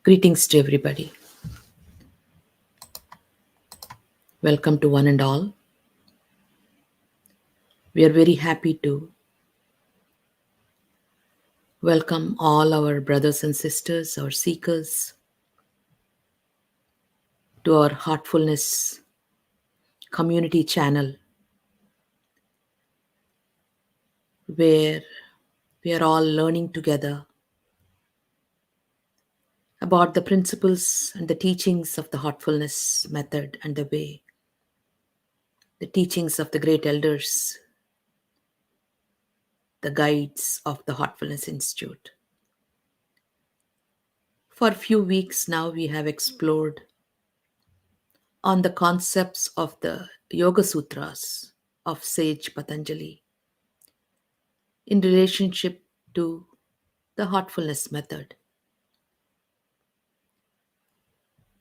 Greetings to everybody. Welcome to one and all. We are very happy to welcome all our brothers and sisters, our seekers, to our Heartfulness community channel where we are all learning together about the principles and the teachings of the Heartfulness method and the way, the teachings of the great elders, the guides of the Heartfulness Institute. For a few weeks now, we have explored on the concepts of the Yoga Sutras of sage Patanjali in relationship to the heartfulness method.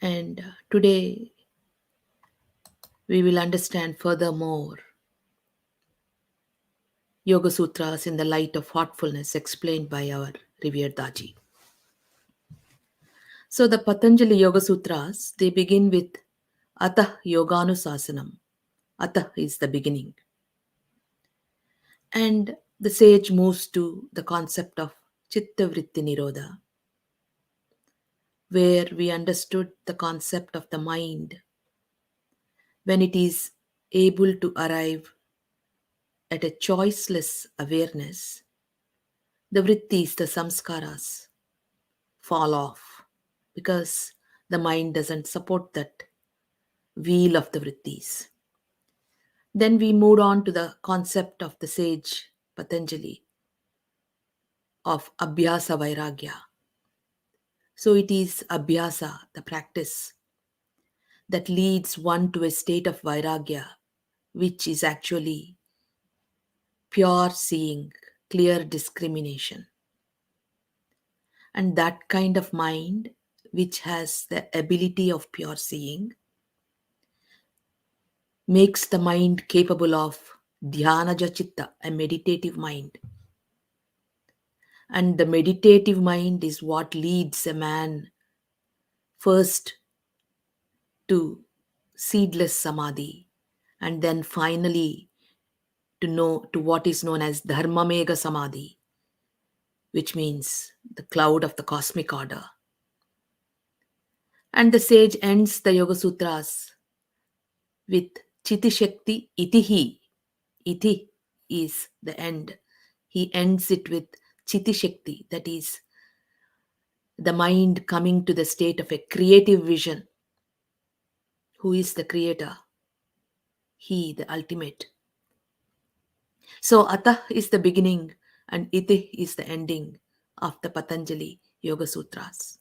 And today we will understand furthermore Yoga Sutras in the light of heartfulness explained by our revered Daaji. So the Patanjali Yoga Sutras, they begin with Atah Yoganusasanam. Atah is the beginning. And the sage moves to the concept of Chitta Vritti Nirodha, where we understood the concept of the mind when it is able to arrive at a choiceless awareness, the vrittis, the samskaras, fall off because the mind doesn't support that wheel of the vrittis. Then we moved on to the concept of the sage Patanjali of Abhyasa Vairagya. So it is Abhyasa, the practice, that leads one to a state of Vairagya, which is actually pure seeing, clear discrimination. And that kind of mind, which has the ability of pure seeing, makes the mind capable of dhyanaja chitta, a meditative mind. And the meditative mind is what leads a man first to seedless samadhi, and then finally to what is known as dharma mega samadhi, which means the cloud of the cosmic order. And the sage ends the Yoga Sutras with Chiti Shakti Itihi. Iti is the end. He ends it with Chiti Shakti, that is, the mind coming to the state of a creative vision. Who is the creator? He, the ultimate. So Atah is the beginning and Iti is the ending of the Patanjali Yoga Sutras.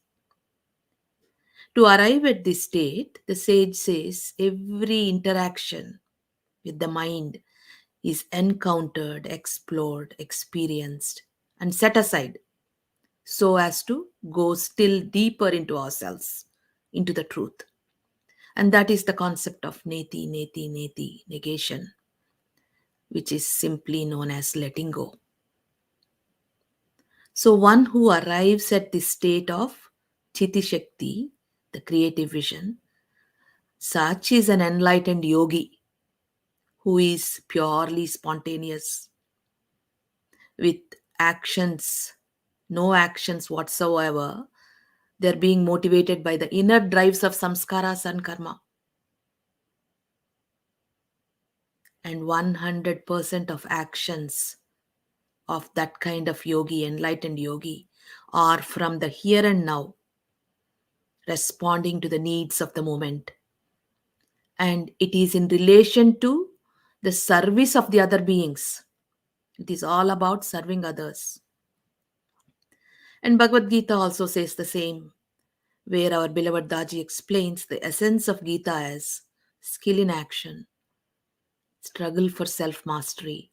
To arrive at this state, the sage says every interaction with the mind is encountered, explored, experienced, and set aside so as to go still deeper into ourselves, into the truth. And that is the concept of neti, neti, neti, negation, which is simply known as letting go. So one who arrives at this state of Chiti Shakti, the creative vision, such is an enlightened yogi who is purely spontaneous with actions, no actions whatsoever. They're being motivated by the inner drives of samskaras and karma. And 100% of actions of that kind of yogi, enlightened yogi, are from the here and now, responding to the needs of the moment. And it is in relation to the service of the other beings. It is all about serving others. And Bhagavad Gita also says the same, where our beloved Daaji explains the essence of Gita as skill in action, struggle for self-mastery,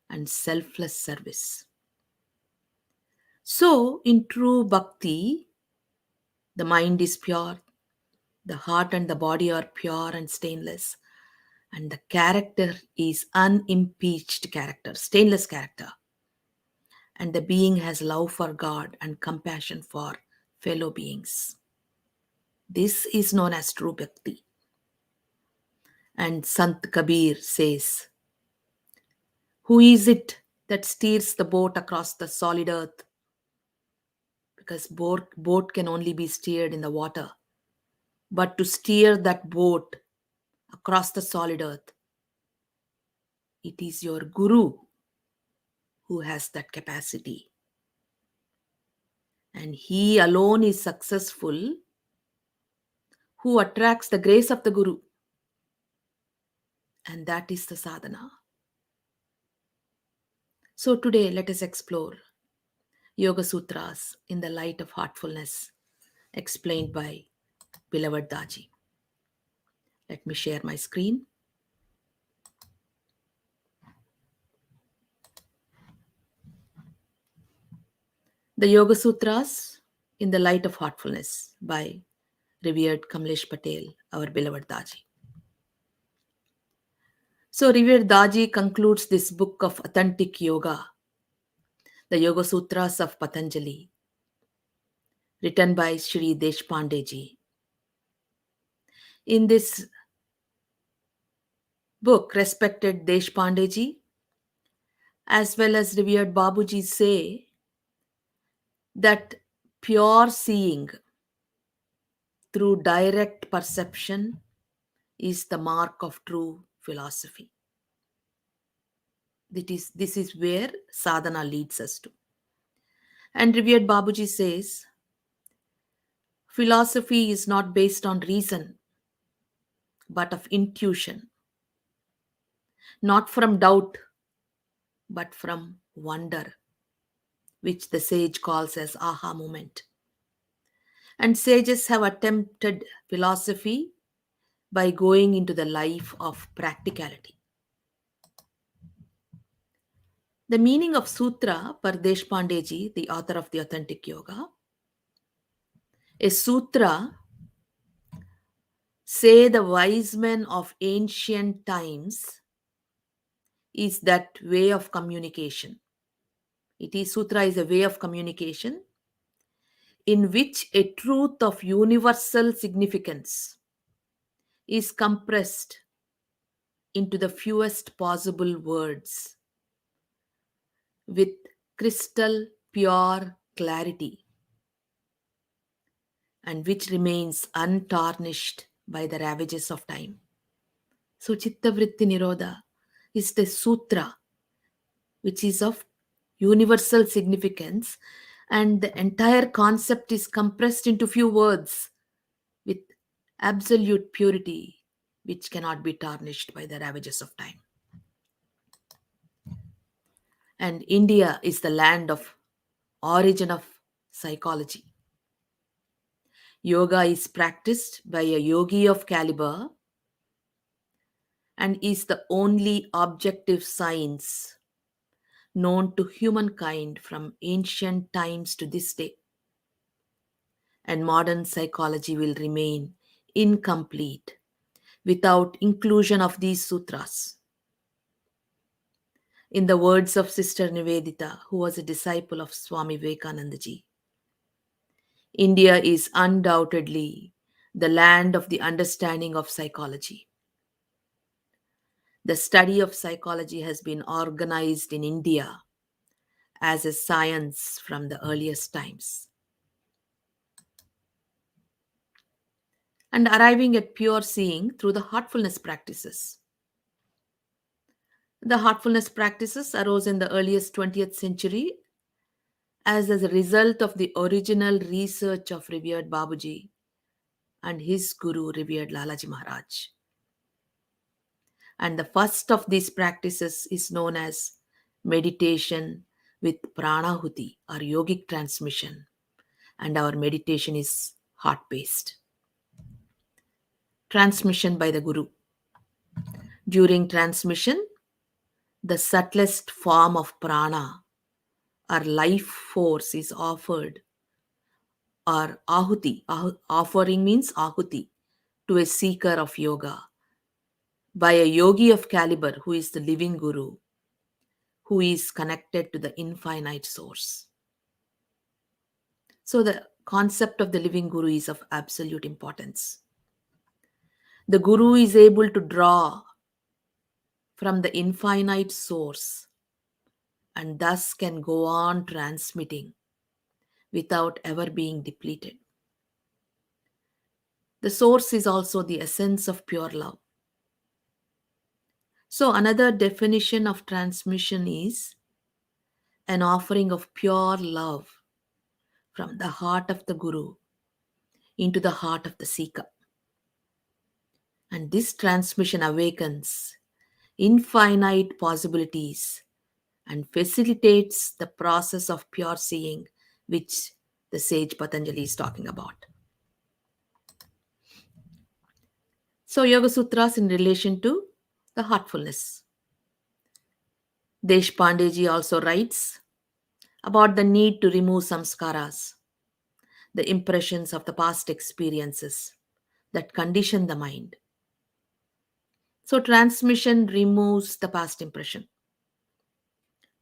and selfless service. So, in true bhakti, the mind is pure, the heart and the body are pure and stainless, and the character is unimpeached character, stainless character. And the being has love for God and compassion for fellow beings. This is known as true bhakti. And Sant Kabir says, who is it that steers the boat across the solid earth? Because boat can only be steered in the water. But to steer that boat across the solid earth, it is your guru who has that capacity. And he alone is successful who attracts the grace of the guru. And that is the sadhana. So today let us explore Yoga Sutras in the light of heartfulness, explained by beloved Daaji. Let me share my screen. The Yoga Sutras in the light of heartfulness by revered Kamlesh Patel, our beloved Daaji. So revered Daaji concludes this book of authentic yoga, the Yoga Sutras of Patanjali, written by Sri Deshpande ji. In this book, respected Deshpande ji as well as revered Babuji say that pure seeing through direct perception is the mark of true philosophy. This is where sadhana leads us to. And revered Babuji says, philosophy is not based on reason, but of intuition, not from doubt, but from wonder, which the sage calls as aha moment. And sages have attempted philosophy by going into the life of practicality. The meaning of sutra per Deshpandeji, the author of the Authentic Yoga, a sutra, say the wise men of ancient times, is that way of communication. Sutra is a way of communication in which a truth of universal significance is compressed into the fewest possible words with crystal pure clarity, and which remains untarnished by the ravages of time. So Chittavritti Nirodha is the sutra which is of universal significance, and the entire concept is compressed into few words with absolute purity which cannot be tarnished by the ravages of time. And India is the land of origin of psychology. Yoga is practiced by a yogi of caliber and is the only objective science known to humankind from ancient times to this day. And modern psychology will remain incomplete without inclusion of these sutras. In the words of Sister Nivedita, who was a disciple of Swami Vivekananda ji, India is undoubtedly the land of the understanding of psychology. The study of psychology has been organized in India as a science from the earliest times. And arriving at pure seeing through the heartfulness practices. The heartfulness practices arose in the earliest 20th century as a result of the original research of revered Babuji and his guru, revered Lalaji Maharaj. And the first of these practices is known as meditation with pranahuti or yogic transmission. And our meditation is heart-based. Transmission by the guru. During transmission, the subtlest form of prana or life force is offered, or ahuti. Offering means ahuti to a seeker of yoga by a yogi of caliber who is the living guru, who is connected to the infinite source. So the concept of the living guru is of absolute importance. The guru is able to draw from the infinite source and thus can go on transmitting without ever being depleted. The source is also the essence of pure love. So, another definition of transmission is an offering of pure love from the heart of the Guru into the heart of the seeker. And this transmission awakens infinite possibilities and facilitates the process of pure seeing, which the sage Patanjali is talking about. So, Yoga Sutras in relation to the heartfulness. Deshpandeji also writes about the need to remove samskaras, the impressions of the past experiences that condition the mind. So, transmission removes the past impression.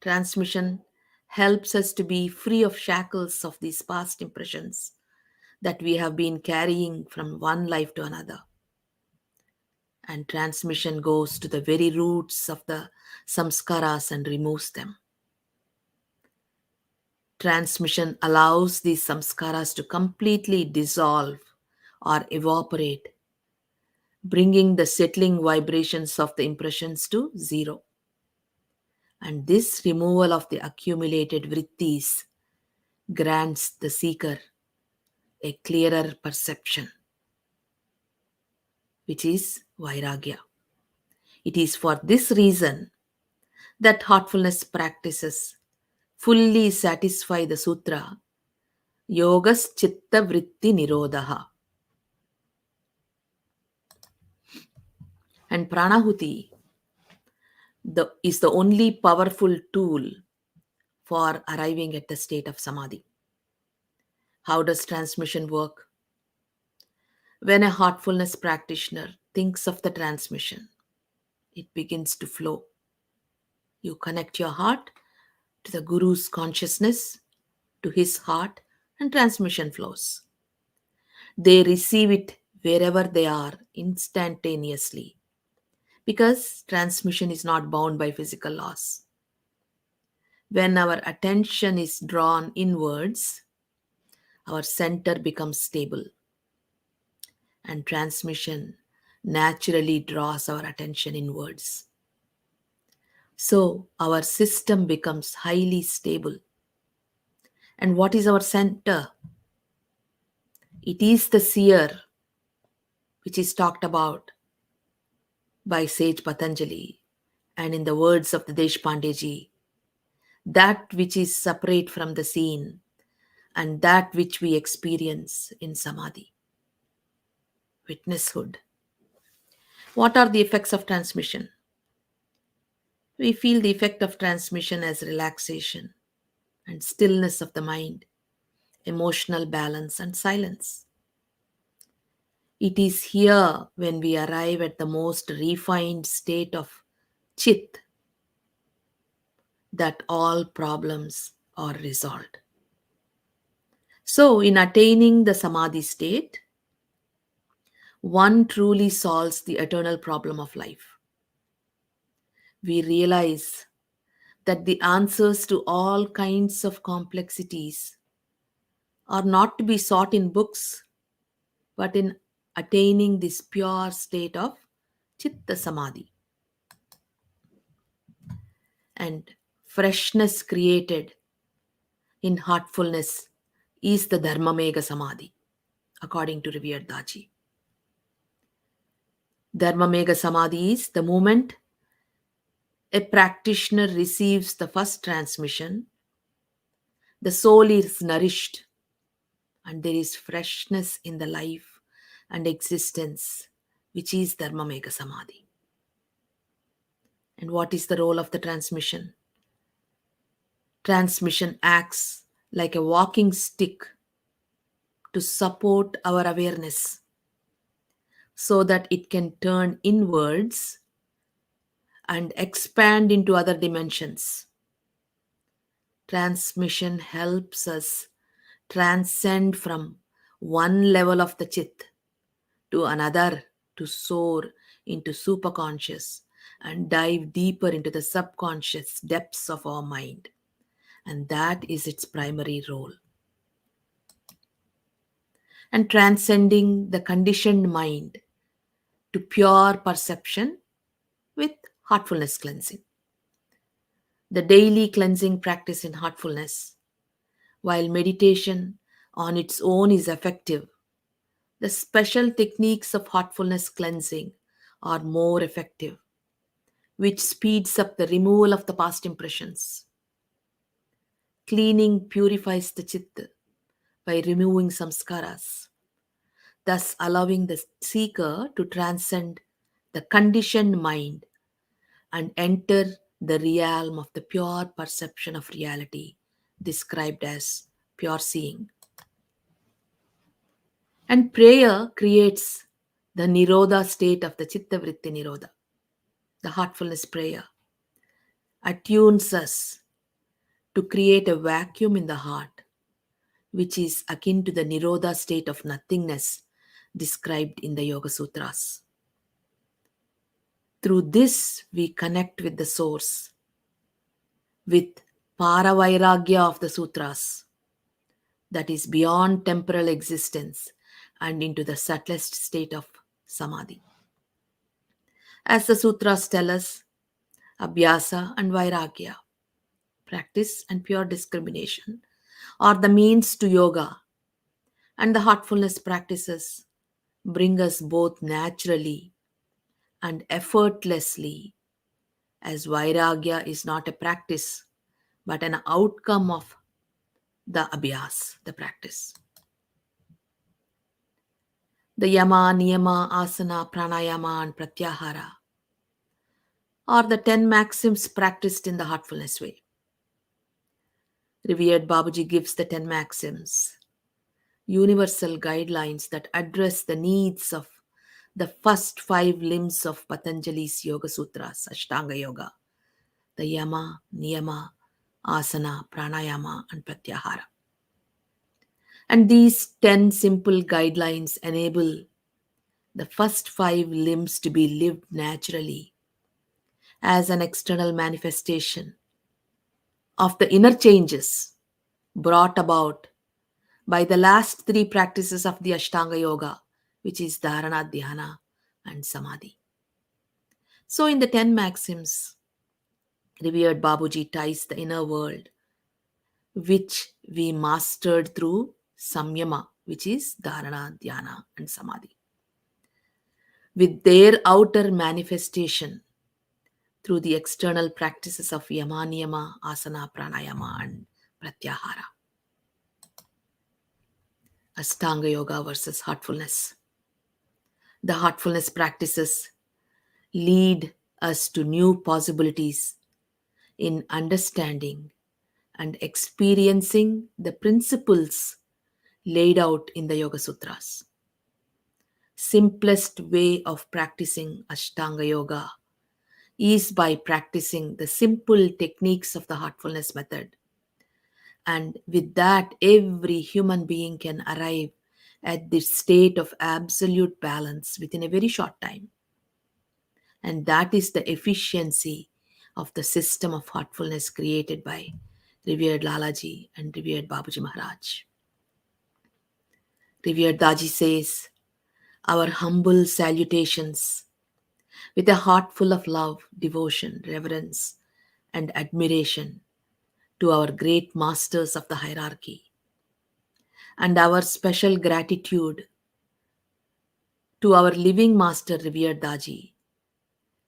Transmission helps us to be free of shackles of these past impressions that we have been carrying from one life to another. And transmission goes to the very roots of the samskaras and removes them. Transmission allows these samskaras to completely dissolve or evaporate, bringing the settling vibrations of the impressions to zero. And this removal of the accumulated vrittis grants the seeker a clearer perception, which is vairagya. It is for this reason that heartfulness practices fully satisfy the sutra Yogas Chitta Vritti Nirodha. And pranahuti is the only powerful tool for arriving at the state of samadhi. How does transmission work? When a heartfulness practitioner thinks of the transmission, it begins to flow. You connect your heart to the Guru's consciousness, to his heart, and transmission flows. They receive it wherever they are instantaneously because transmission is not bound by physical laws. When our attention is drawn inwards, our center becomes stable and transmission naturally draws our attention inwards. So our system becomes highly stable. And what is our center? It is the seer, which is talked about by sage Patanjali and in the words of the Deshpandeji, that which is separate from the seen and that which we experience in samadhi. Witnesshood. What are the effects of transmission? We feel the effect of transmission as relaxation and stillness of the mind, emotional balance and silence. It is here when we arrive at the most refined state of chit that all problems are resolved. So, in attaining the samadhi state, one truly solves the eternal problem of life. We realize that the answers to all kinds of complexities are not to be sought in books, but in attaining this pure state of chitta samadhi. And freshness created in heartfulness is the Dharmamega Samadhi, according to revered Daaji. Dharmamega Samadhi is the moment a practitioner receives the first transmission, the soul is nourished and there is freshness in the life and existence, which is Dharmamega Samadhi. And what is the role of the transmission? Transmission acts like a walking stick to support our awareness so that it can turn inwards and expand into other dimensions. Transmission helps us transcend from one level of the chit to another, to soar into superconscious and dive deeper into the subconscious depths of our mind. And that is its primary role. And transcending the conditioned mind to pure perception with heartfulness cleansing. The daily cleansing practice in heartfulness, while meditation on its own is effective, the special techniques of heartfulness cleansing are more effective, which speeds up the removal of the past impressions. Cleaning purifies the chitta by removing samskaras, thus allowing the seeker to transcend the conditioned mind and enter the realm of the pure perception of reality, described as pure seeing. And prayer creates the Nirodha state of the Chitta Vritti Nirodha. The heartfulness prayer attunes us to create a vacuum in the heart, which is akin to the Nirodha state of nothingness described in the Yoga Sutras. Through this, we connect with the source, with Paravairagya of the Sutras, that is beyond temporal existence and into the subtlest state of Samadhi. As the Sutras tell us, Abhyasa and Vairagya, practice and pure discrimination, are the means to yoga, and the heartfulness practices bring us both naturally and effortlessly, as Vairagya is not a practice but an outcome of the abhyas, the practice. The yama, niyama, asana, pranayama, and pratyahara are the 10 maxims practiced in the heartfulness way. Revered Babaji gives the 10 maxims, universal guidelines that address the needs of the first 5 limbs of Patanjali's Yoga Sutras, Ashtanga Yoga, the yama, niyama, asana, pranayama, and pratyahara. And these 10 simple guidelines enable the first 5 limbs to be lived naturally as an external manifestation of the inner changes brought about by the last 3 practices of the Ashtanga Yoga, which is Dharana, Dhyana, and Samadhi. So, in the 10 maxims, revered Babuji ties the inner world, which we mastered through Samyama, which is Dharana, Dhyana, and Samadhi, with their outer manifestation through the external practices of Yama, Niyama, Asana, Pranayama, and Pratyahara. Ashtanga Yoga versus heartfulness. The heartfulness practices lead us to new possibilities in understanding and experiencing the principles laid out in the Yoga Sutras. Simplest way of practicing Ashtanga Yoga is by practicing the simple techniques of the heartfulness method. And with that, every human being can arrive at this state of absolute balance within a very short time. And that is the efficiency of the system of heartfulness created by revered Lalaji and revered Babuji Maharaj. Revered Daaji says, our humble salutations with a heart full of love, devotion, reverence, and admiration to our great masters of the hierarchy, and our special gratitude to our living master, revered Daaji,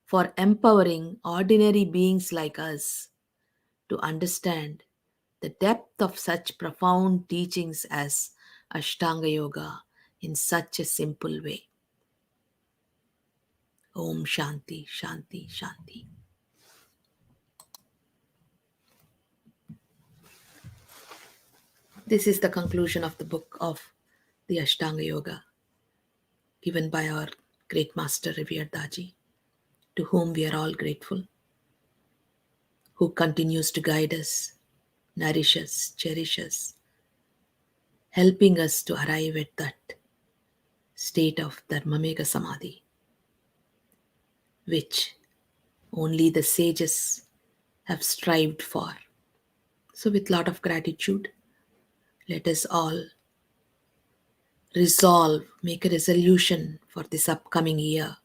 for empowering ordinary beings like us to understand the depth of such profound teachings as Ashtanga Yoga in such a simple way. Om Shanti, Shanti, Shanti. This is the conclusion of the book of the Ashtanga Yoga given by our great master, revered Daaji, to whom we are all grateful, who continues to guide us, nourish us, cherish us, helping us to arrive at that state of Dharmamega Samadhi, which only the sages have strived for. So, with lot of gratitude, let us all resolve, make a resolution for this upcoming year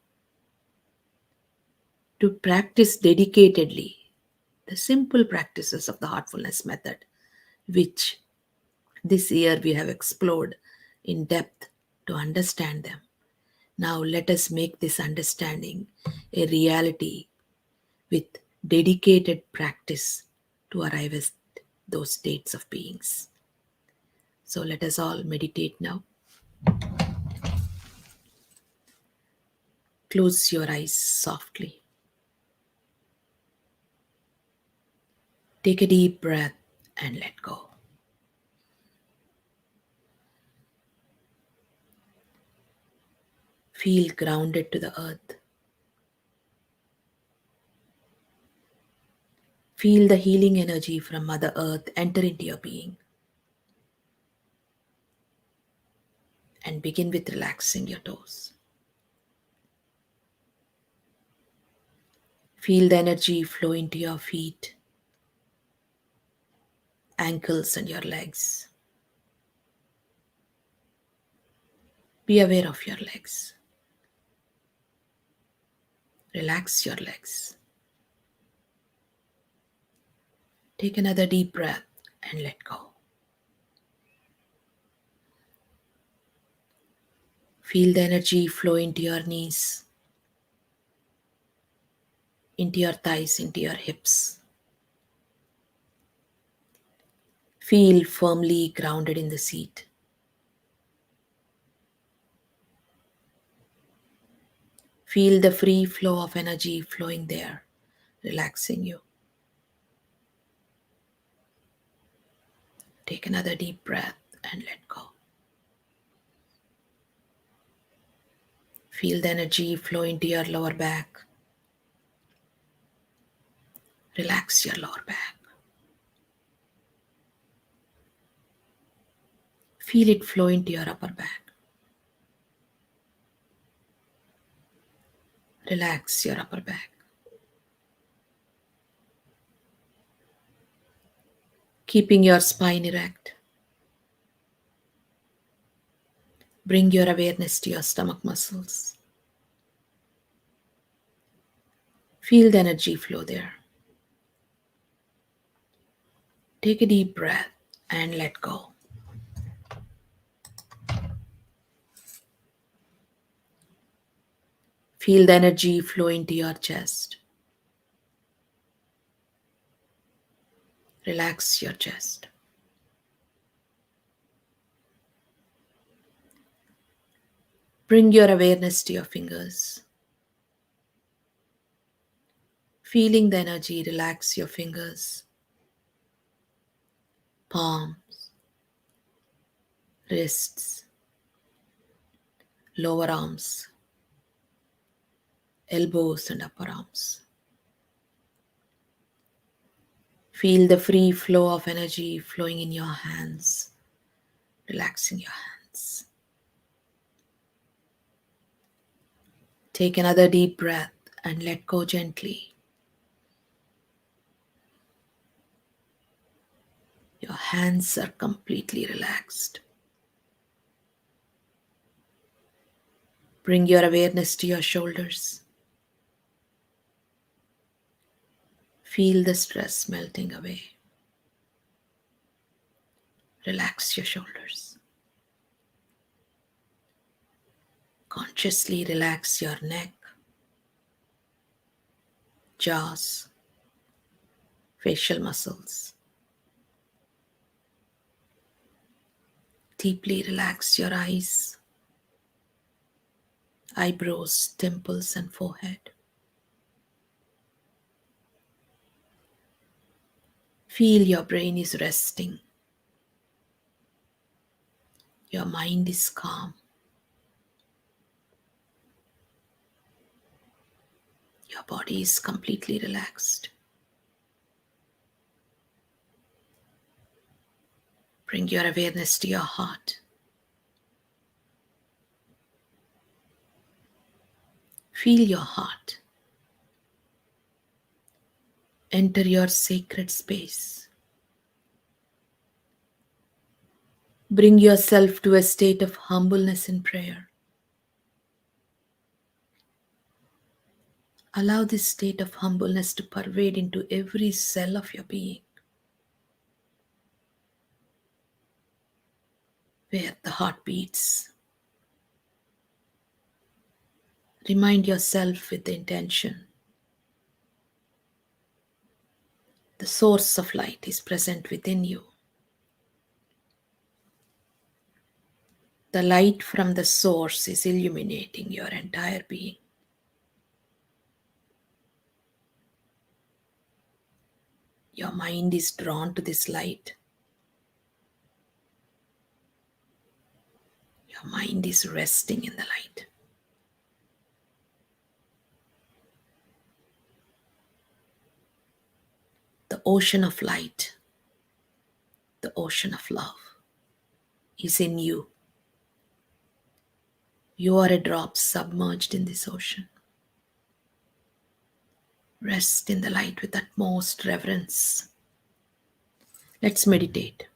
to practice dedicatedly the simple practices of the heartfulness method, which this year we have explored in depth to understand them. Now, let us make this understanding a reality with dedicated practice to arrive at those states of beings. So, let us all meditate now. Close your eyes softly. Take a deep breath and let go. Feel grounded to the earth. Feel the healing energy from Mother Earth enter into your being. And begin with relaxing your toes. Feel the energy flow into your feet, ankles, and your legs. Be aware of your legs. Relax your legs. Take another deep breath and let go. Feel the energy flow into your knees, into your thighs, into your hips. Feel firmly grounded in the seat. Feel the free flow of energy flowing there, relaxing you. Take another deep breath and let go. Feel the energy flow into your lower back. Relax your lower back. Feel it flow into your upper back. Relax your upper back. Keeping your spine erect. Bring your awareness to your stomach muscles. Feel the energy flow there. Take a deep breath and let go. Feel the energy flow into your chest. Relax your chest. Bring your awareness to your fingers. Feeling the energy, relax your fingers, palms, wrists, lower arms, elbows and upper arms. Feel the free flow of energy flowing in your hands, relaxing your hands. Take another deep breath and let go gently. Your hands are completely relaxed. Bring your awareness to your shoulders. Feel the stress melting away. Relax your shoulders. Consciously relax your neck, jaws, facial muscles. Deeply relax your eyes, eyebrows, temples, and forehead. Feel your brain is resting. Your mind is calm. Your body is completely relaxed. Bring your awareness to your heart. Feel your heart. Enter your sacred space. Bring yourself to a state of humbleness and prayer. Allow this state of humbleness to pervade into every cell of your being. Where the heart beats. Remind yourself with the intention. The source of light is present within you. The light from the source is illuminating your entire being. Your mind is drawn to this light. Your mind is resting in the light. The ocean of light, the ocean of love is in you. You are a drop submerged in this ocean. Rest in the light with utmost reverence. Let's meditate.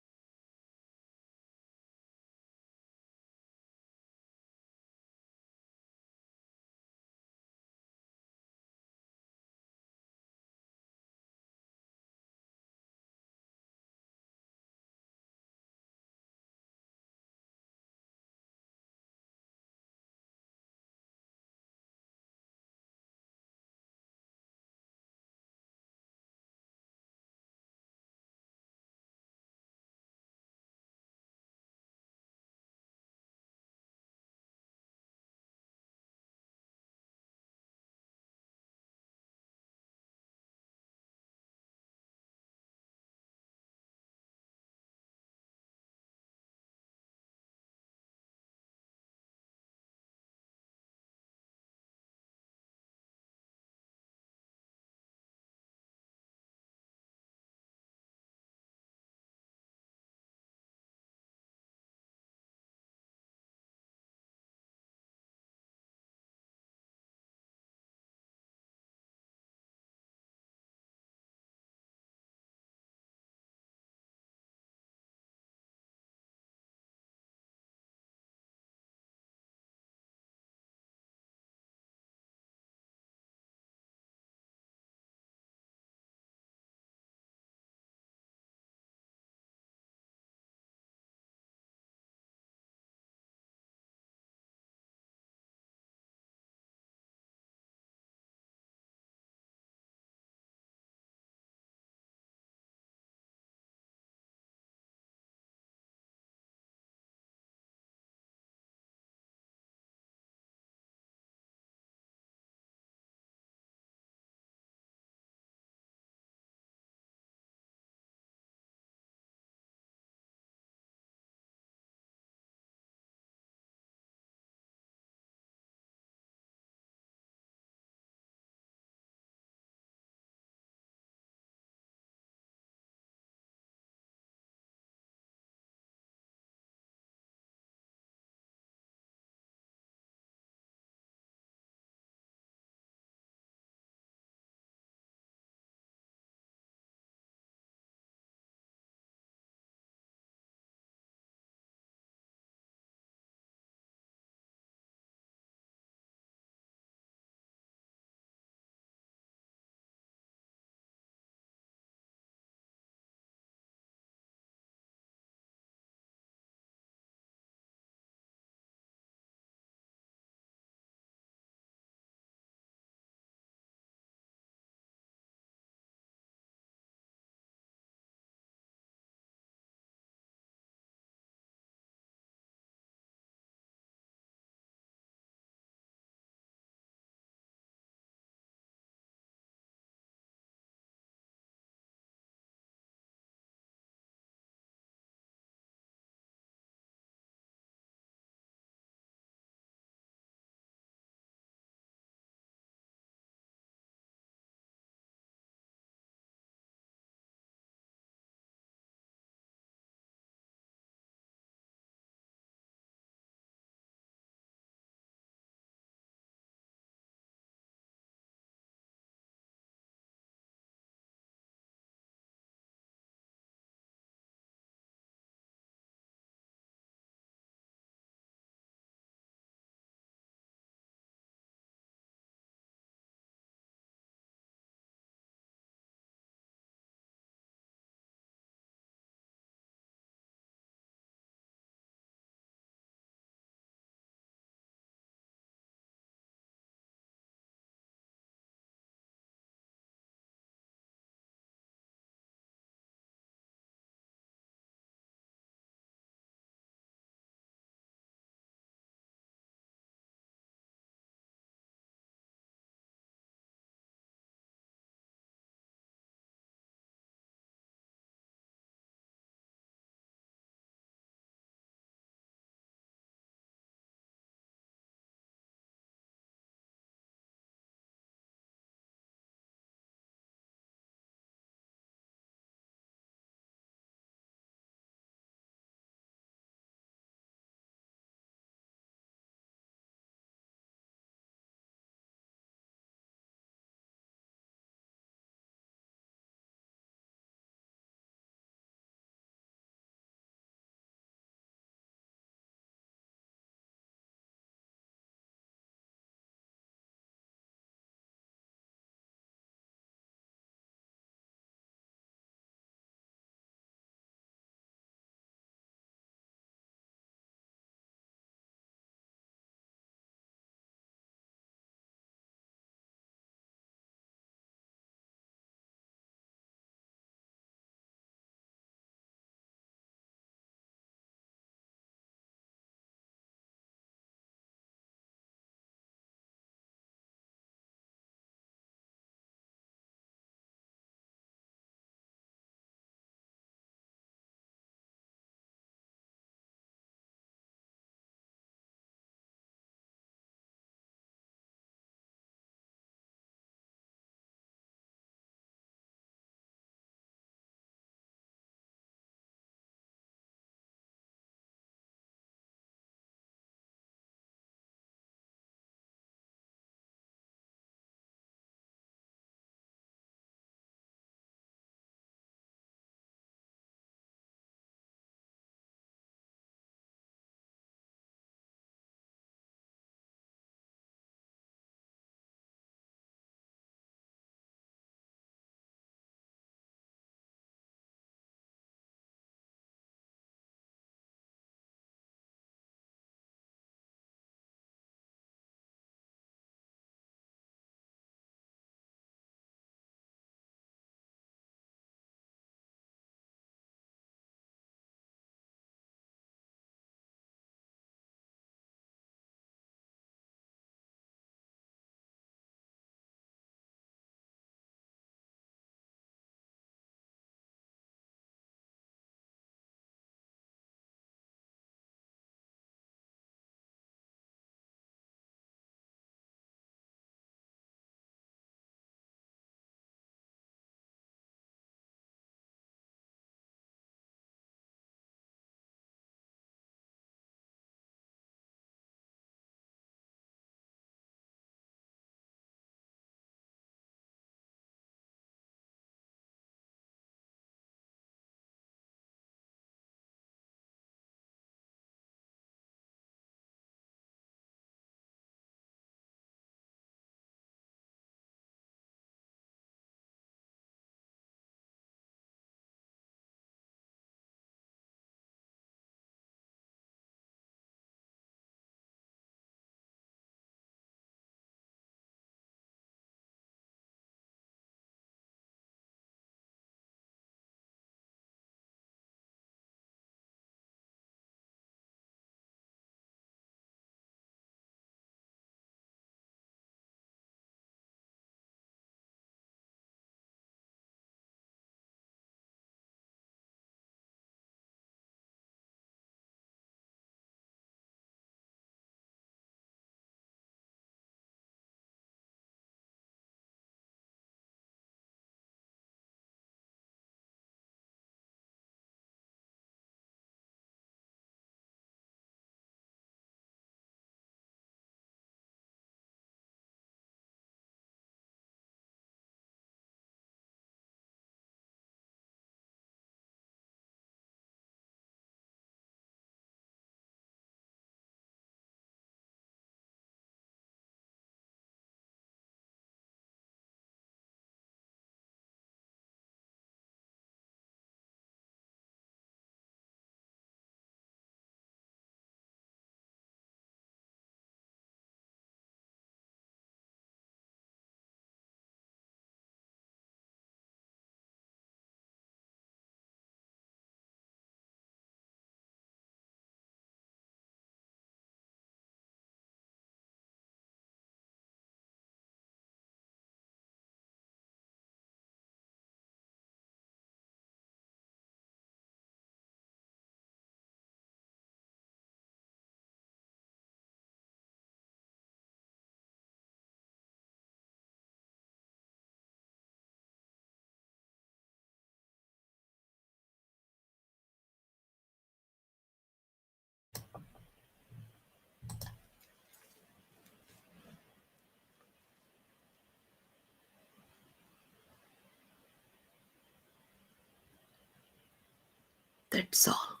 That's all.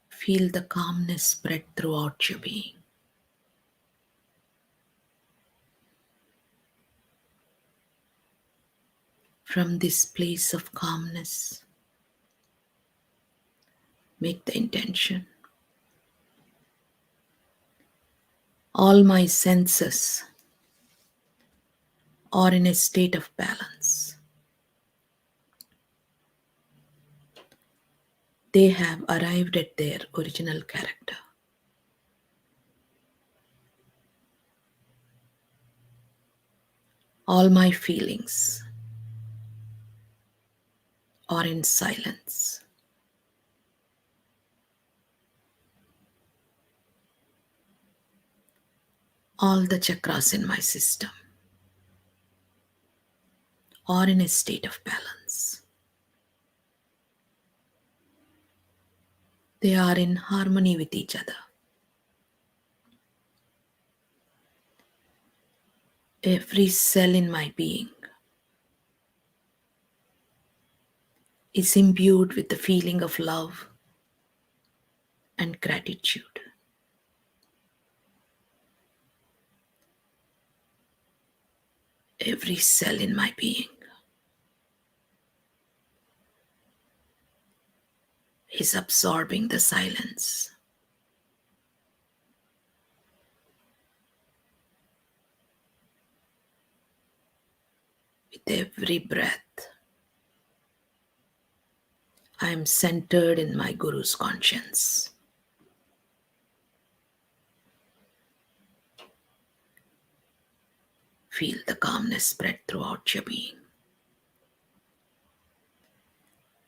Feel the calmness spread throughout your being. From this place of calmness, make the intention. All my senses are in a state of balance. They have arrived at their original character. All my feelings are in silence. All the chakras in my system are in a state of balance. They are in harmony with each other. Every cell in my being is imbued with the feeling of love and gratitude. Every cell in my being is absorbing the silence. With every breath, I am centered in my Guru's conscience. Feel the calmness spread throughout your being.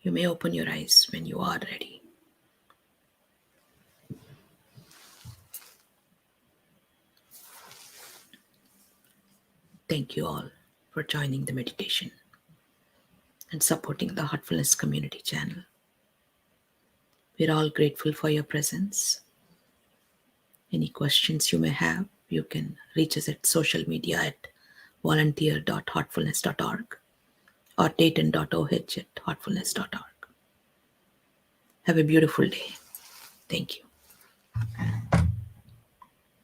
You may open your eyes when you are ready. Thank you all for joining the meditation and supporting the Heartfulness Community channel. We're all grateful for your presence. Any questions you may have, you can reach us at social media at volunteer.heartfulness.org or dayton.oh@heartfulness.org. Have a beautiful day. Thank you.